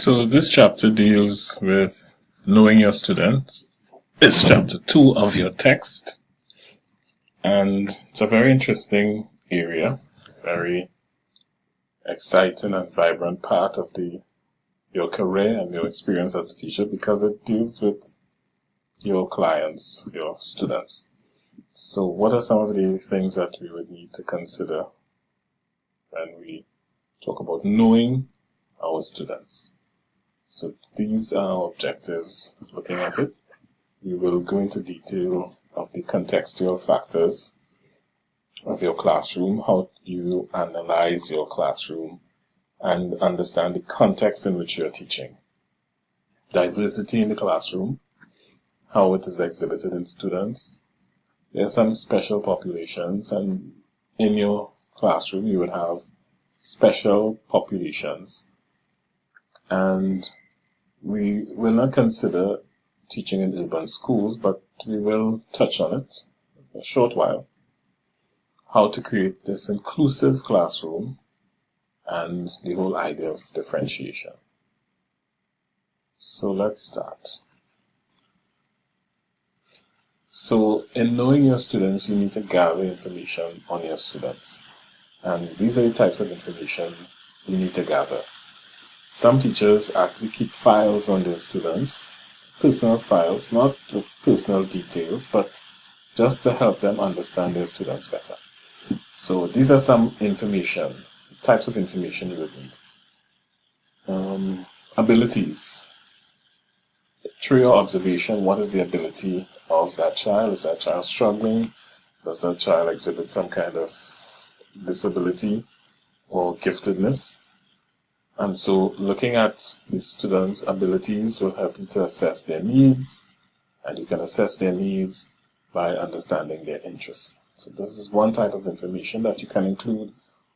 So this chapter deals with knowing your students. It's chapter 2 of your text, and it's a very interesting area, very exciting and vibrant part of your career and your experience as a teacher, because it deals with your clients, your students. So what are some of the things that we would need to consider when we talk about knowing our students? So these are our objectives looking at it. We will go into detail of the contextual factors of your classroom, how you analyze your classroom and understand the context in which you're teaching. Diversity in the classroom, how it is exhibited in students. There are some special populations, and in your classroom you would have special populations. And we will not consider teaching in urban schools, but we will touch on it in a short while. How to create this inclusive classroom and the whole idea of differentiation. So let's start. So in knowing your students, you need to gather information on your students. And these are the types of information you need to gather. Some teachers actually keep files on their students, personal files, not with personal details, but just to help them understand their students better. So these are some information, types of information you would need. Abilities. Through your observation, what is the ability of that child? Is that child struggling? Does that child exhibit some kind of disability or giftedness? And so looking at the students' abilities will help you to assess their needs, and you can assess their needs by understanding their interests. So this is one type of information that you can include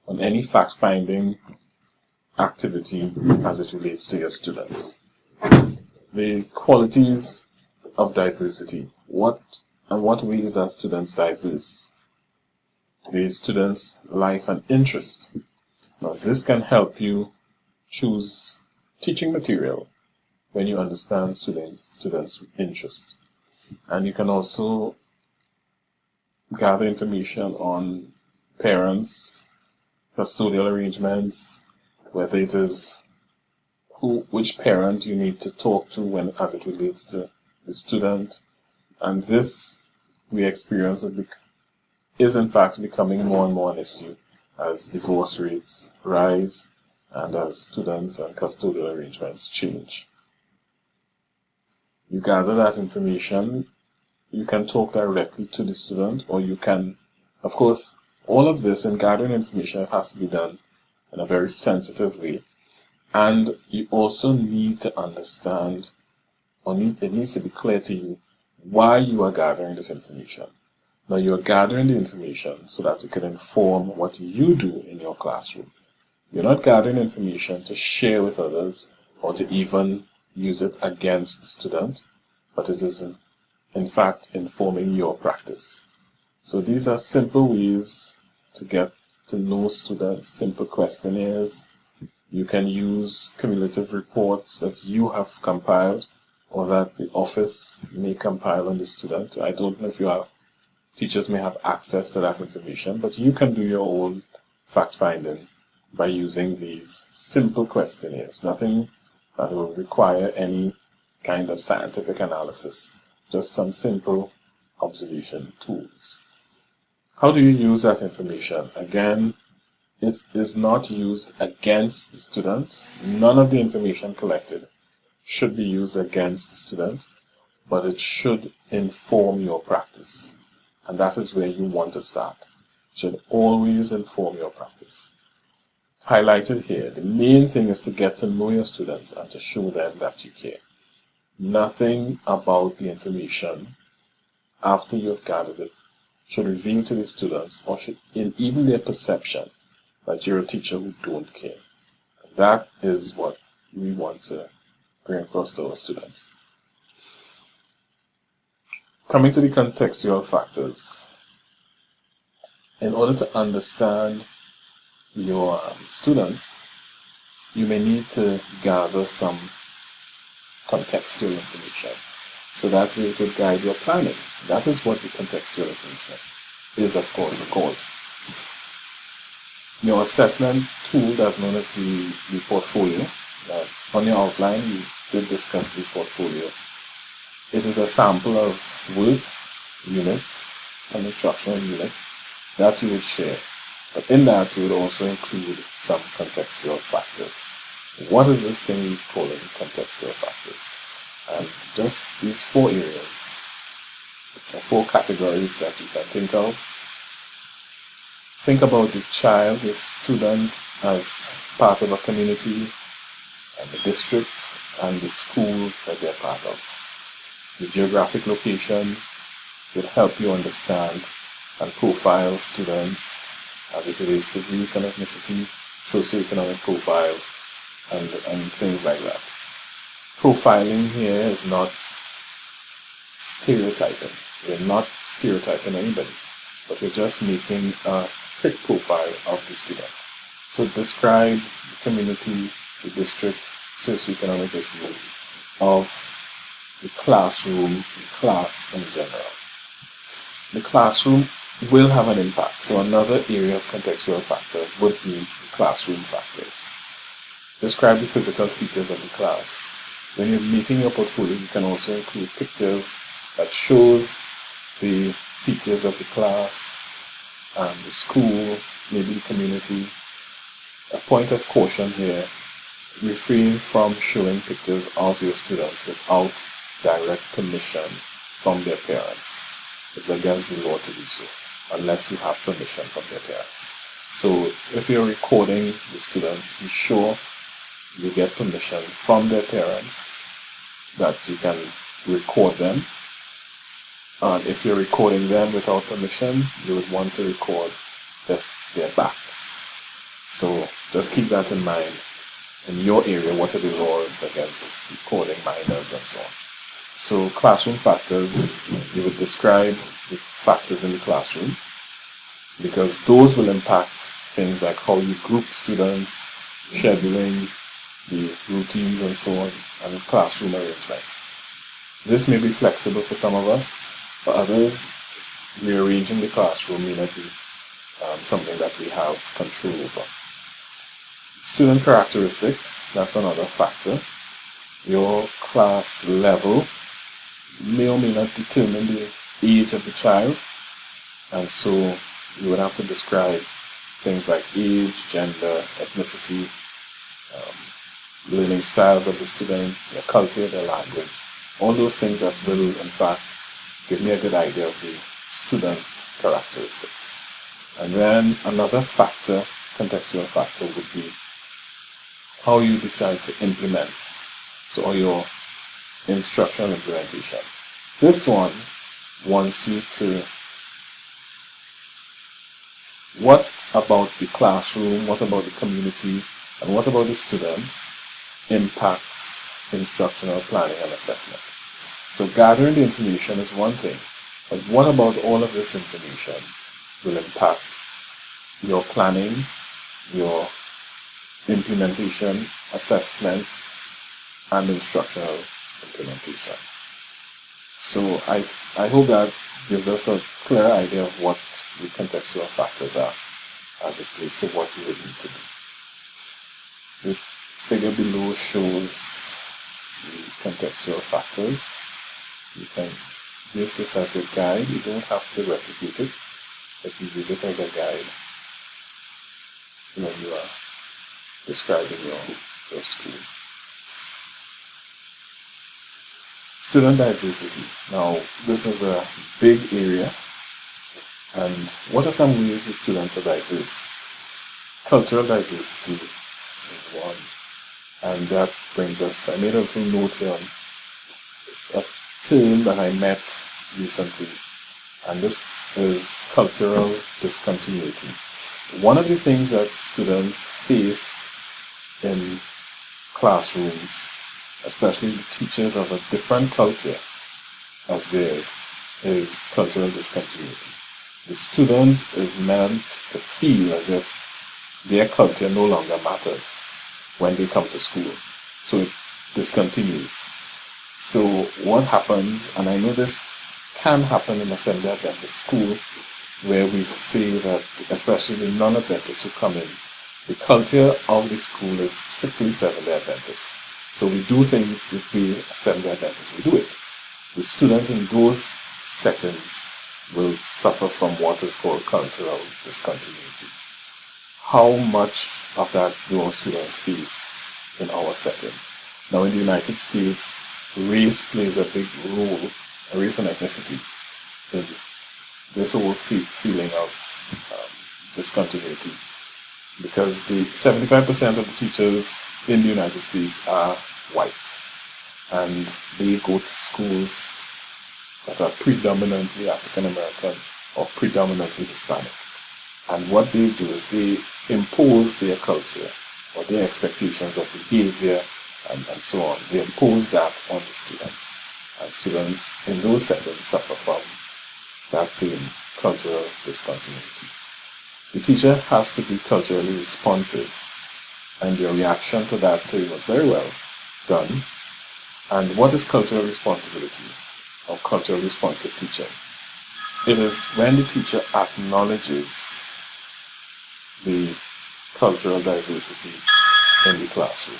on any fact-finding activity as it relates to your students. The qualities of diversity. What ways are students diverse? The students' life and interest. Now this can help you choose teaching material when you understand students' interest. And you can also gather information on parents, custodial arrangements, whether it is which parent you need to talk to as it relates to the student. And this, we experience, is in fact becoming more and more an issue as divorce rates rise and as students and custodial arrangements change. You gather that information. You can talk directly to the student, or you can, of course, all of this in gathering information, it has to be done in a very sensitive way. And you also need to understand, it needs to be clear to you why you are gathering this information. Now, you're gathering the information so that it can inform what you do in your classroom. You're not gathering information to share with others or to even use it against the student, but it is in fact informing your practice. So these are simple ways to get to know students, simple questionnaires. You can use cumulative reports that you have compiled or that the office may compile on the student. I don't know if teachers may have access to that information, but you can do your own fact-finding by using these simple questionnaires. Nothing that will require any kind of scientific analysis, just some simple observation tools. How do you use that information? Again, it is not used against the student. None of the information collected should be used against the student, but it should inform your practice. And that is where you want to start. It should always inform your practice. It's highlighted here. The main thing is to get to know your students and to show them that you care. Nothing about the information after you have gathered it should reveal to the students, or should in even their perception, that you're a teacher who don't care. And that is what we want to bring across to our students. Coming to the contextual factors. In order to understand your students, you may need to gather some contextual information. So that way it will guide your planning. That is what the contextual information is, of course, called. Your assessment tool that's known as the portfolio. On your outline, we did discuss the portfolio. It is a sample of work unit, an instructional unit that you would share. But in that, you would also include some contextual factors. What is this thing we call contextual factors? And just these 4 areas, or 4 categories that you can think of. Think about the child, the student, as part of a community, and the district, and the school that they're part of. The geographic location will help you understand and profile students as it relates to race and ethnicity, socioeconomic profile, and things like that. Profiling here is not stereotyping. We're not stereotyping anybody, but we're just making a quick profile of the student. So describe the community, the district, socioeconomic issues of the classroom, the class in general. The classroom will have an impact. So another area of contextual factor would be the classroom factors. Describe the physical features of the class. When you're making your portfolio, you can also include pictures that shows the features of the class, the school, maybe the community. A point of caution here, refrain from showing pictures of your students without direct permission from their parents. It's against the law to do so, unless you have permission from their parents. So if you're recording the students, be sure you get permission from their parents that you can record them. And if you're recording them without permission, you would want to record their backs. So just keep that in mind. In your area, what are the laws against recording minors and so on? So classroom factors, you would describe the factors in the classroom, because those will impact things like how you group students, scheduling, the routines and so on, and classroom arrangement. This may be flexible for some of us. For others, rearranging the classroom may not be something that we have control over. Student characteristics, that's another factor. Your class level may or may not determine the age of the child, and so you would have to describe things like age, gender, ethnicity, learning styles of the student, their culture, their language, all those things that will in fact give me a good idea of the student characteristics. And then another factor, contextual factor, would be how you decide to implement, so your instructional implementation. This one wants you to, what about the classroom, what about the community, and what about the students impacts instructional planning and assessment. So gathering the information is one thing, but what about all of this information will impact your planning, your implementation, assessment, and instructional implementation. So I hope that gives us a clear idea of what the contextual factors are as it relates to what you would need to do. The figure below shows the contextual factors. You can use this as a guide. You don't have to replicate it, but you use it as a guide when you are describing your school. Student diversity. Now, this is a big area. And what are some ways the students are diverse? Cultural diversity is one. And that brings us to, I made a little note here on a term that I met recently. And this is cultural discontinuity. One of the things that students face in classrooms, especially the teachers of a different culture as theirs, is cultural discontinuity. The student is meant to feel as if their culture no longer matters. when they come to school. So it discontinues. So what happens, and I know this can happen in a Seventh-day Adventist school, where we say that, especially the non-Adventists who come in, the culture of the school is strictly Seventh-day Adventist. So we do things the way a Seventh-day Adventist will do it. The student in those settings will suffer from what is called cultural discontinuity. How much of that do our students face in our setting? Now in the United States, race plays a big role, race and ethnicity, in this whole feeling of discontinuity, because the 75% of the teachers in the United States are white, and they go to schools that are predominantly African American or predominantly Hispanic. And what they do is they impose their culture or their expectations of behavior and so on. They impose that on the students. And students in those settings suffer from that term, cultural discontinuity. The teacher has to be culturally responsive, and your reaction to that term was very well done. And what is cultural responsibility or culturally responsive teaching? It is when the teacher acknowledges the cultural diversity in the classroom.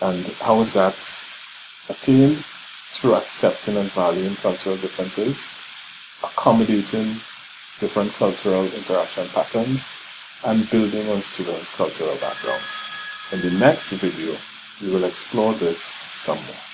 And how is that attained? Through accepting and valuing cultural differences, accommodating different cultural interaction patterns, and building on students' cultural backgrounds. In the next video, we will explore this some more.